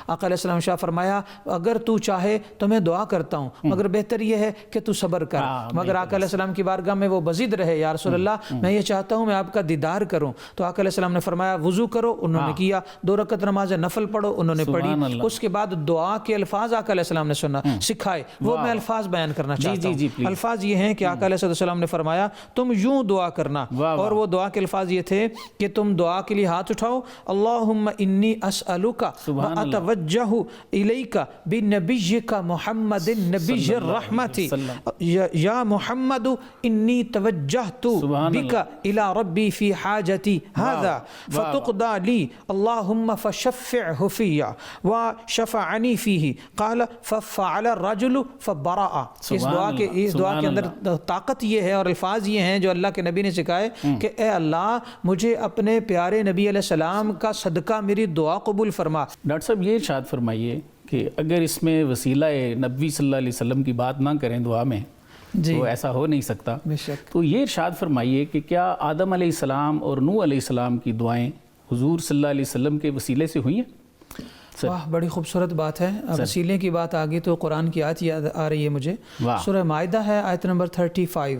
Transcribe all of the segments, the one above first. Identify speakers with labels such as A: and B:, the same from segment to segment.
A: آقا علیہ السلام شاہ فرمایا اگر تو چاہے تو میں دعا کرتا ہوں مگر بہتر یہ ہے کہ تو صبر کر، مگر آقا علیہ السلام کی بارگاہ میں وہ بزید رہے، یا رسول اللہ میں یہ چاہتا ہوں میں آپ کا دیدار کروں۔ تو آقا علیہ السلام نے فرمایا وضو کرو، انہوں نے کیا، 2 رکعت نماز نفل پڑھو، انہوں نے پڑھی، اس کے بعد دعا کے الفاظ آقا علیہ السلام نے سکھائے، وہ میں الفاظ بیان کرنا چاہتا ہوں۔ الفاظ یہ ہیں کہ آقا علیہ السلام نے فرمایا تم یوں دعا کرنا، اور وہ دعا کے الفاظ یہ تھے کہ تم دعا کے لیے ہاتھ اٹھاؤ، اللہم انی اسألک واتوجہ الیک بنبیک محمد نبی الرحمت یا محمد انی توجہت بک الی ربی فی حاجتی هذا فتقضى لی اللہم فشفعہ فی وشفعنی فیہ قال ففعل الرجل فبرأ۔ اس دعا کے اندر طاقت یہ ہے اور الفاظ یہ ہیں جو اللہ کے نبی نے سکھائے کہ اے اللہ مجھے اپنے پیارے نبی علیہ السلام کا صدقہ میری دعا قبول فرما۔
B: ڈاکٹر صاحب یہ ارشاد فرمائیے کہ اگر اس میں وسیلہ نبی صلی اللہ علیہ وسلم کی بات نہ کریں دعا میں تو ایسا ہو نہیں سکتا، تو یہ ارشاد فرمائیے کہ کیا آدم علیہ السلام اور نوح علیہ السلام کی دعائیں حضور صلی اللہ علیہ وسلم کے وسیلے سے ہوئی ہیں؟
A: واہ بڑی خوبصورت بات ہے۔ وسیلے کی بات آگی تو قرآن کی آیت یاد آ رہی ہے مجھے، سورہ مائدہ ہے آیت نمبر 35۔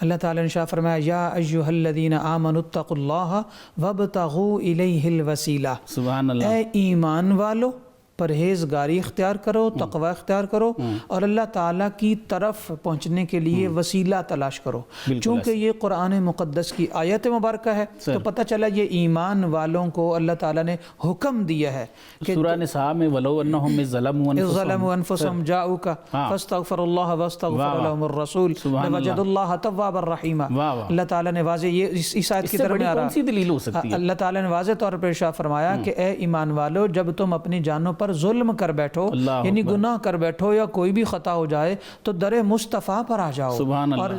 A: اللہ تعالیٰ نے شاہ فرمایا یا ایھا الذین آمنوا اتقوا اللہ وابتغوا الیہ الوسیلہ،
B: سبحان اللہ،
A: اے ایمان والو پرہیزگاری اختیار کرو، تقوی اختیار کرو اور اللہ تعالیٰ کی طرف پہنچنے کے لیے وسیلہ تلاش کرو۔ چونکہ یہ قرآن مقدس کی آیت مبارکہ ہے تو پتہ چلا یہ ایمان والوں کو اللہ تعالیٰ نے حکم دیا ہے کہ
B: سورہ نساء میں وَلَوْ أَنَّهُمْ
A: ظَلَمُوا أَنفُسَهُمْ جَاءُوكَ فَاسْتَغْفَرُوا اللَّهَ وَاسْتَغْفَرَ لَهُمُ الرَّسُولُ لَوَجَدُوا اللَّهَ تَوَّابًا رَحِيمًا۔ اللہ تعالیٰ نے واضح یہ اس آیت کی طرف میں آ رہا
B: کون سی دلیل ہو سکتی ہے؟
A: اللہ تعالیٰ نے واضح طور پر ارشاد فرمایا کہ اے ایمان والو جب تم اپنی جانوں پر ظلم کر بیٹھو یعنی گناہ کر بیٹھو یا کوئی بھی خطا ہو جائے تو در مصطفیٰ پر آ جاؤ اور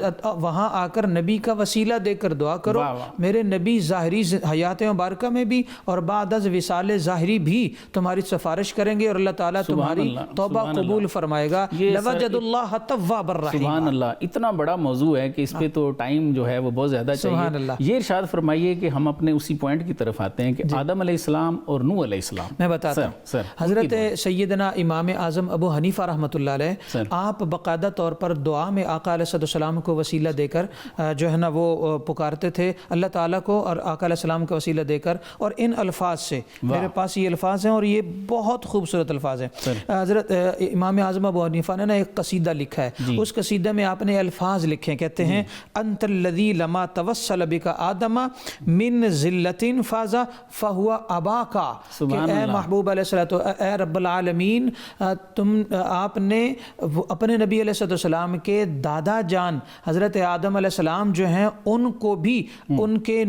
A: وہاں آ کر نبی کا وسیلہ دے کر دعا کرو، میرے نبی ظاہری حیات مبارکہ میں بھی اور بعد از وصال ظاہری بھی تمہاری سفارش کریں گے اور اللہ تعالیٰ تمہاری توبہ قبول فرمائے گا، لوجد اللہ توابا رحیما۔
B: سبحان اللہ، اتنا بڑا موضوع ہے کہ اس پہ تو ٹائم جو ہے وہ بہت زیادہ چاہیے۔ یہ ارشاد فرمائیے کہ ہم اپنے اسی پوائنٹ کی طرف آتے ہیں کہ آدم علیہ السلام اور نوح علیہ السلام،
A: میں بتاتا ہوں۔ حضرت سیدنا امام اعظم ابو حنیفہ رحمۃ اللہ علیہ آپ باقاعدہ طور پر دعا میں آقا علیہ السلام کو وسیلہ دے کر جو ہے نا وہ پکارتے تھے اللہ تعالیٰ کو اور آقا علیہ السلام کا وسیلہ دے کر، اور ان الفاظ سے میرے پاس یہ الفاظ ہیں اور یہ بہت خوبصورت الفاظ ہیں۔ حضرت امام اعظم ابو حنیفہ نے ایک قصیدہ لکھا ہے، اس قصیدے میں آپ نے الفاظ لکھے ہیں، کہتے ہیں انت الذی لما توسل بک آدم من ذلۃ فاز فہو اباکا، کہ اے محبوب علیہ السلام، اے رب العالمین آپ نے اپنے نبی علیہ السلام کے دادا جان حضرت آدم علیہ السلام جو ہیں ان کو بھی ان کے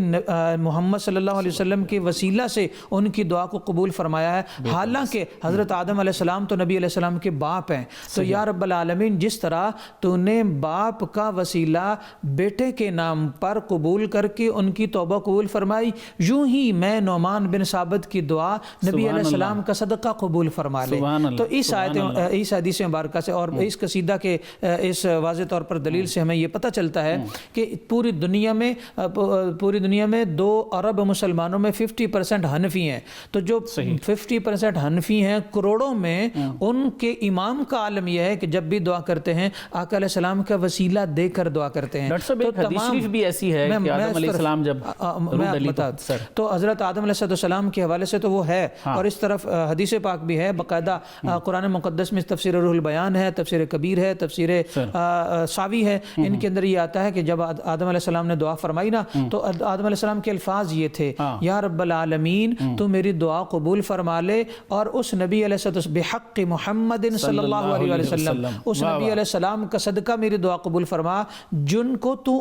A: محمد صلی اللہ علیہ وسلم کے وسیلہ سے ان کی دعا کو قبول فرمایا ہے، حالانکہ حضرت آدم علیہ السلام تو نبی علیہ السلام کے باپ ہیں۔ تو یا رب العالمین جس طرح تو نے باپ کا وسیلہ بیٹے کے نام پر قبول کر کے ان کی توبہ قبول فرمائی، یوں ہی میں نعمان بن ثابت کی دعا نبی علیہ السلام کا صدقہ قبول فرما لے۔ تو اس حدیث مبارکہ سے اور اس قصیدہ کے اس واضح طور پر دلیل سے ہمیں یہ پتہ چلتا ہے کہ پوری دنیا میں 2 ارب مسلمانوں میں 50% حنفی ہیں، تو جو 50% حنفی ہیں کروڑوں میں، ان کے امام کا عالم یہ ہے کہ جب بھی دعا کرتے ہیں آقا علیہ السلام کا وسیلہ دے کر دعا کرتے ہیں۔
B: ڈاکٹر صاحب ایک حدیث شریف بھی ایسی ہے کہ آدم علیہ السلام جب
A: تو حضرت آدم علیہ السلام کے حوالے سے تو وہ ہے، اور اس طرف حدیث پاک بھی ہے باقاعدہ، قرآن مقدس میں تفسیر روح البیان ہے، تفسیر کبیر ہے، تفسیر ساوی ہے، ان کے اندر یہ آتا ہے کہ جب آدم علیہ السلام نے دعا فرمائی نا تو آدم علیہ السلام کے الفاظ یہ تھے یا رب العالمین تو میری دعا قبول فرما لے اور اس نبی علیہ السلام بحق محمد صلی اللہ علیہ وسلم، اس نبی علیہ السلام کا صدقہ میری دعا قبول فرما جن کو تو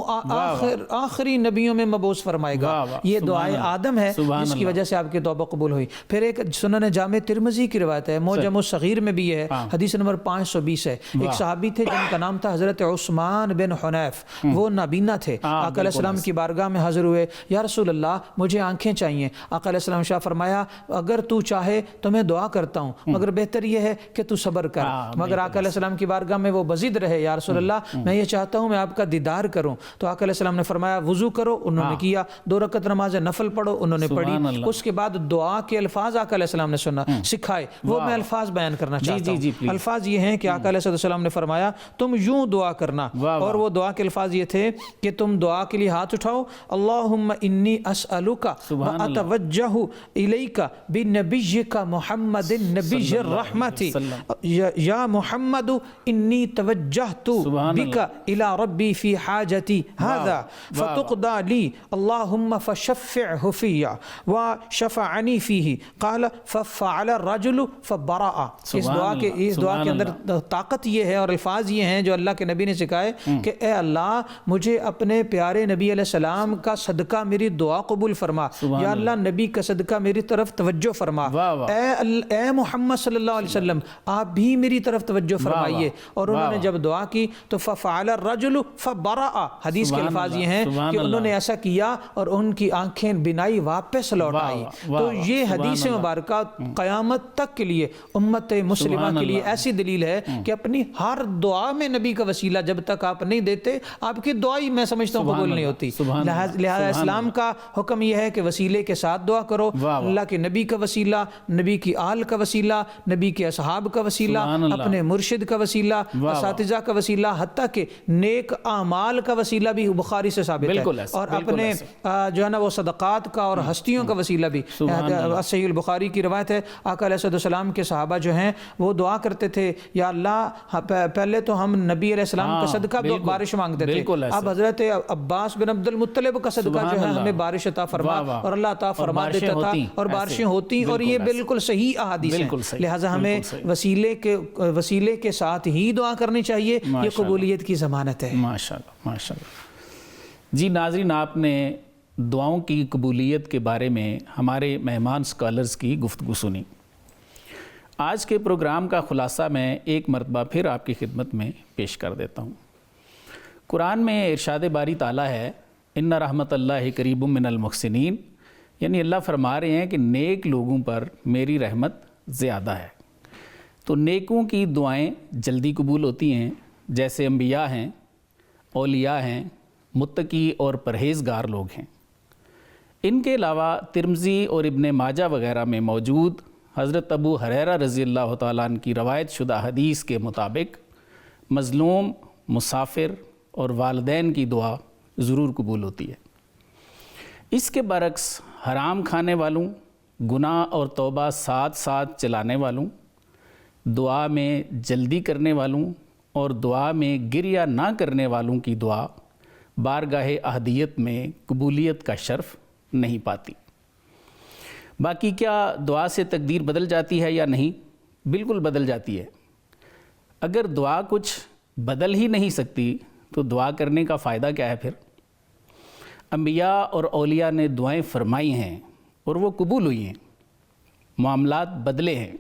A: آخری نبیوں میں مبعوث فرمائے گا۔ یہ دعائے آدم ہے جس کی وجہ سے آپ کی توبہ قبول ہوئی۔ پھر ایک سنن جامع ترمذی کی روایت ہے، معجم الصغیر میں بھی ہے، حدیث نمبر 520 ہے، ایک صحابی تھے جن کا نام تھا حضرت عثمان بن حنیف، وہ نابینا تھے، آقا علیہ السلام کی بارگاہ میں حاضر ہوئے، یا رسول اللہ مجھے آنکھیں چاہیے۔ آقا علیہ السلام شاہ فرمایا اگر تو چاہے تو میں دعا کرتا ہوں مگر بہتر یہ ہے کہ تو صبر کر، مگر آقا علیہ السلام کی بارگاہ میں وہ بزید رہے، یا رسول اللہ میں یہ چاہتا ہوں میں آپ کا دیدار کروں۔ تو آقا علیہ السلام نے فرمایا وضو کرو، انہوں نے کیا، 2 رکعت نماز نفل پڑھو، انہوں نے پڑھی، اس کے بعد دعا کے الفاظ آقا علیہ السلام نے سکھائے۔ سکھائے وہ میں الفاظ بیان کرنا چاہتا ہوں. الفاظ یہ ہیں کہ آقا علیہ السلام نے فرمایا تم یوں دعا کرنا, اور وہ دعا کے الفاظ یہ تھے کہ تم دعا کے لیے ہاتھ اٹھاؤ, اللہم انی اسألک واتوجہ الیک بنبیک محمد نبی الرحمت یا محمد انی توجہت بک الی ربی فی حاجتی هذا فتقضى لی اللہم فشفعہ فی وشفعنی فیہ قال ففعل الرجل فبرأ. اس دعا کے اندر طاقت یہ ہے اور الفاظ یہ ہیں جو اللہ کے نبی نے سکھائے کہ اے اللہ مجھے اپنے پیارے نبی علیہ السلام کا صدقہ میری دعا قبول فرما, یا اللہ نبی کا صدقہ میری طرف توجہ فرما, اے محمد صلی اللہ علیہ وسلم آپ بھی میری طرف توجہ فرمائیے. اور انہوں نے جب دعا کی تو ففعل الرجل فبرأ, حدیث کے الفاظ یہ ہیں کہ انہوں نے ایسا کیا اور ان کی آنکھیں بینائی واپس لوٹ آئی. تو یہ حدیث مبارکہ قیامت تک کے لیے امت مسلمہ کے لیے ایسی دلیل ہے کہ اپنی ہر دعا میں نبی کا وسیلہ جب تک آپ نہیں دیتے آپ کی دعا ہی میں سمجھتا ہوں قبول نہیں ہوتی. لہذا اسلام کا حکم یہ ہے کہ وسیلے کے ساتھ دعا کرو, اللہ کے نبی کا وسیلہ, نبی کی آل کا وسیلہ, نبی کے اصحاب کا وسیلہ, اپنے مرشد کا وسیلہ, اساتذہ کا وسیلہ, حتیٰ کہ نیک اعمال کا وسیلہ بھی بخاری سے ثابت ہے, اور اپنے جو ہے نا وہ صدقات کا اور ہستیوں کا وسیلہ بھی. صحیح البخاری کی روایت ہے آقا علیہ السلام کے صحابہ جو ہیں وہ دعا کرتے تھے یا اللہ پہلے تو ہم نبی علیہ السلام کا صدقہ بارش مانگتے تھے, اب حضرت عباس بن عبد المطلب کا صدقہ جو ہے ہمیں بارش عطا فرما, اور اللہ عطا فرما دیتا تھا اور بارشیں ہوتی, اور یہ بالکل صحیح احادیث ہیں. لہٰذا ہمیں وسیلے کے ساتھ ہی دعا کرنی چاہیے, یہ قبولیت کی ضمانت ہے.
B: ماشاءاللہ ماشاءاللہ. جی ناظرین, آپ نے دعاؤں کی قبولیت کے بارے میں ہمارے مہمان اسکالرز کی گفتگو سنی. آج کے پروگرام کا خلاصہ میں ایک مرتبہ پھر آپ کی خدمت میں پیش کر دیتا ہوں. قرآن میں ارشاد باری تعالیٰ ہے ان رحمت اللہ قریب من المحسنین, یعنی اللہ فرما رہے ہیں کہ نیک لوگوں پر میری رحمت زیادہ ہے. تو نیکوں کی دعائیں جلدی قبول ہوتی ہیں, جیسے انبیاء ہیں, اولیاء ہیں, متقی اور پرہیزگار لوگ ہیں. ان کے علاوہ ترمذی اور ابن ماجہ وغیرہ میں موجود حضرت ابو ہریرہ رضی اللہ تعالیٰ عنہ کی روایت شدہ حدیث کے مطابق مظلوم, مسافر اور والدین کی دعا ضرور قبول ہوتی ہے. اس کے برعکس حرام کھانے والوں, گناہ اور توبہ ساتھ ساتھ چلانے والوں, دعا میں جلدی کرنے والوں اور دعا میں گریہ نہ کرنے والوں کی دعا بارگاہ احدیت میں قبولیت کا شرف نہیں پاتی. باقی کیا دعا سے تقدیر بدل جاتی ہے یا نہیں؟ بالکل بدل جاتی ہے. اگر دعا کچھ بدل ہی نہیں سکتی تو دعا کرنے کا فائدہ کیا ہے پھر؟ انبیاء اور اولیاء نے دعائیں فرمائی ہیں اور وہ قبول ہوئی ہیں, معاملات بدلے ہیں.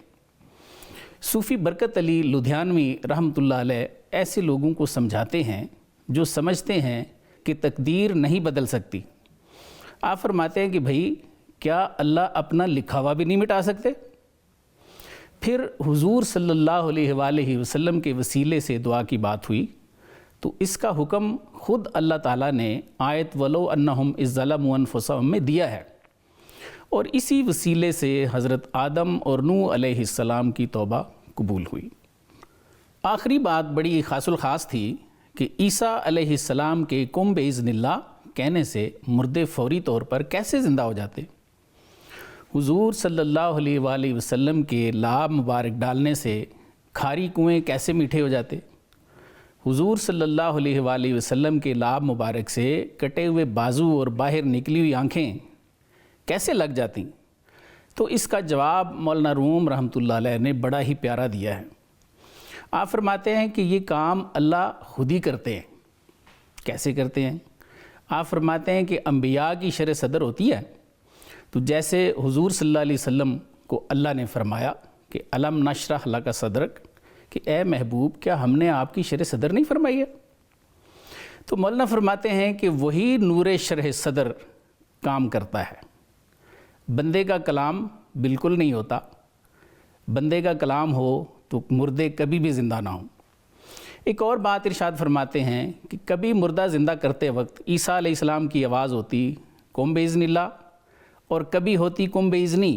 B: صوفی برکت علی لدھیانوی رحمۃ اللہ علیہ ایسے لوگوں کو سمجھاتے ہیں جو سمجھتے ہیں کہ تقدیر نہیں بدل سکتی. آپ فرماتے ہیں کہ بھائی کیا اللہ اپنا لکھا ہوا بھی نہیں مٹا سکتے؟ پھر حضور صلی اللہ علیہ وآلہ وسلم کے وسیلے سے دعا کی بات ہوئی تو اس کا حکم خود اللہ تعالیٰ نے آیت وَلَوْ أَنَّهُمْ إِذْ ظَلَمُوا أَنفُسَهُم میں دیا ہے, اور اسی وسیلے سے حضرت آدم اور نوح علیہ السلام کی توبہ قبول ہوئی. آخری بات بڑی خاص الخاص تھی کہ عیسیٰ علیہ السلام کے قم بإذن اللہ کہنے سے مردے فوری طور پر کیسے زندہ ہو جاتے؟ حضور صلی اللہ علیہ وآلہ وسلم کے لعاب مبارک ڈالنے سے کھاری کنویں کیسے میٹھے ہو جاتے؟ حضور صلی اللہ علیہ وآلہ وسلم کے لعاب مبارک سے کٹے ہوئے بازو اور باہر نکلی ہوئی آنکھیں کیسے لگ جاتی؟ تو اس کا جواب مولانا روم رحمۃ اللہ علیہ نے بڑا ہی پیارا دیا ہے. آپ فرماتے ہیں کہ یہ کام اللہ خود ہی کرتے ہیں. کیسے کرتے ہیں؟ آپ فرماتے ہیں کہ انبیاء کی شرح صدر ہوتی ہے تو جیسے حضور صلی اللہ علیہ وسلم کو اللہ نے فرمایا کہ الم نشرح لک صدرک, کہ اے محبوب کیا ہم نے آپ کی شرح صدر نہیں فرمائی ہے؟ تو مولانا فرماتے ہیں کہ وہی نور شرح صدر کام کرتا ہے. بندے کا کلام بالکل نہیں ہوتا. بندے کا کلام ہو تو مردے کبھی بھی زندہ نہ ہوں. ایک اور بات ارشاد فرماتے ہیں کہ کبھی مردہ زندہ کرتے وقت عیسیٰ علیہ السلام کی آواز ہوتی قم بإذن اللہ, اور کبھی ہوتی قم بإذنی.